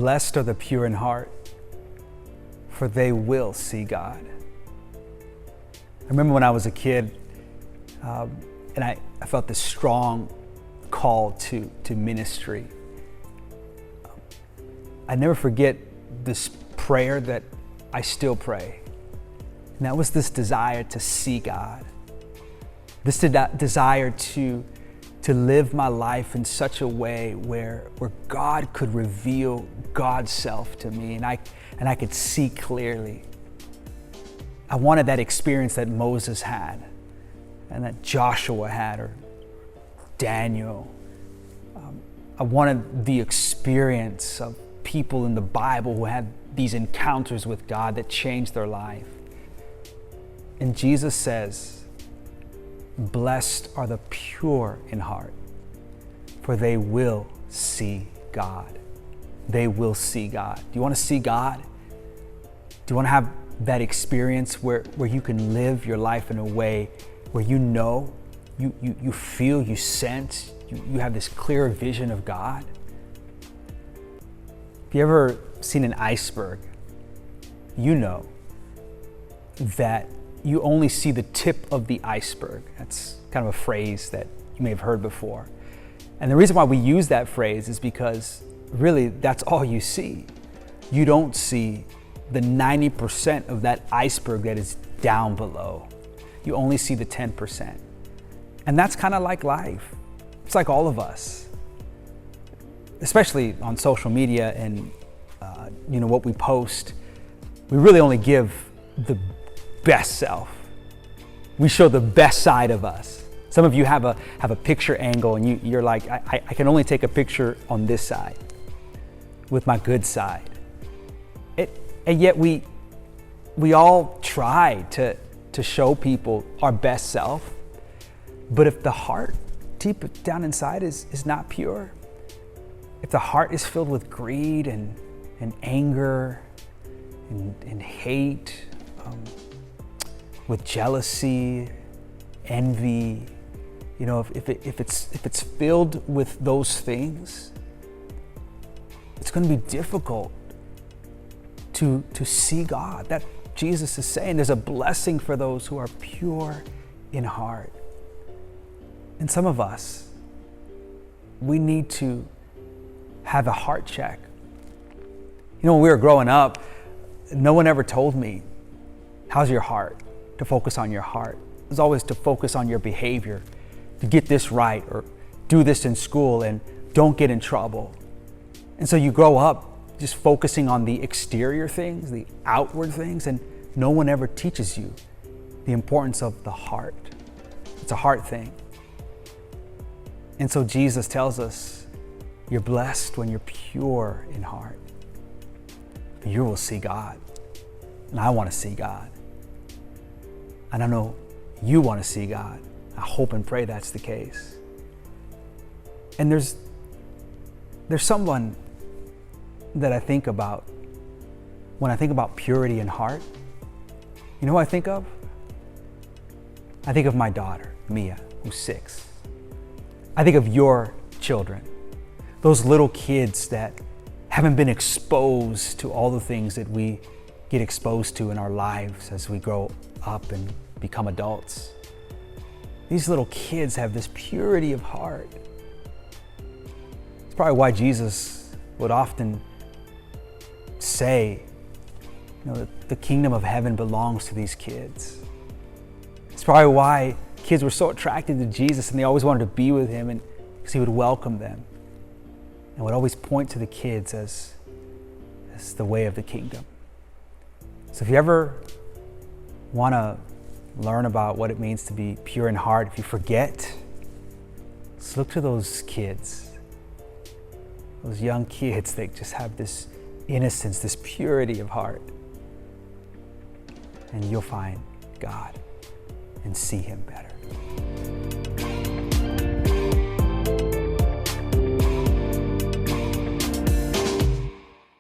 Blessed are the pure in heart, for they will see God. I remember when I was a kid, and I felt this strong call to ministry. I never forget this prayer that I still pray. And that was this desire to see God. This desire to live my life in such a way where God could reveal God's self to me and I could see clearly. I wanted that experience that Moses had and that Joshua had, or Daniel. I wanted the experience of people in the Bible who had these encounters with God that changed their life. And Jesus says, blessed are the pure in heart, for they will see God. They will see God. Do you want to see God? Do you want to have that experience where you can live your life in a way where you know, you feel, you sense, you have this clear vision of God? If you ever seen an iceberg, you know that you only see the tip of the iceberg. That's kind of a phrase that you may have heard before. And the reason why we use that phrase is because really that's all you see. You don't see the 90% of that iceberg that is down below. You only see the 10%. And that's kind of like life. It's like all of us, especially on social media and what we post. We really only give the best self. We show the best side of us. Some of you have a picture angle and you're like, I can only take a picture on this side with my good side. And yet we all try to show people our best self. But if the heart deep down inside is not pure, if the heart is filled with greed and anger and hate, with jealousy, envy, if it's filled with those things, it's going to be difficult to see God. That Jesus is saying there's a blessing for those who are pure in heart. And some of us, we need to have a heart check. When we were growing up, no one ever told me, how's your heart? To focus on your heart. It was always to focus on your behavior, to get this right or do this in school and don't get in trouble. And so you grow up just focusing on the exterior things, the outward things, and no one ever teaches you the importance of the heart. It's a heart thing. And so Jesus tells us, you're blessed when you're pure in heart. You will see God. And I want to see God. And I know you want to see God. I hope and pray that's the case. And there's someone that I think about when I think about purity in heart. You know who I think of? I think of my daughter, Mia, who's 6. I think of your children, those little kids that haven't been exposed to all the things that we get exposed to in our lives as we grow up and become adults. These little kids have this purity of heart. It's probably why Jesus would often say, that the kingdom of heaven belongs to these kids. It's probably why kids were so attracted to Jesus and they always wanted to be with him, and because he would welcome them and would always point to the kids as the way of the kingdom. So if you ever want to learn about what it means to be pure in heart, if you forget, just look to those kids, those young kids that just have this innocence, this purity of heart, and you'll find God and see him better.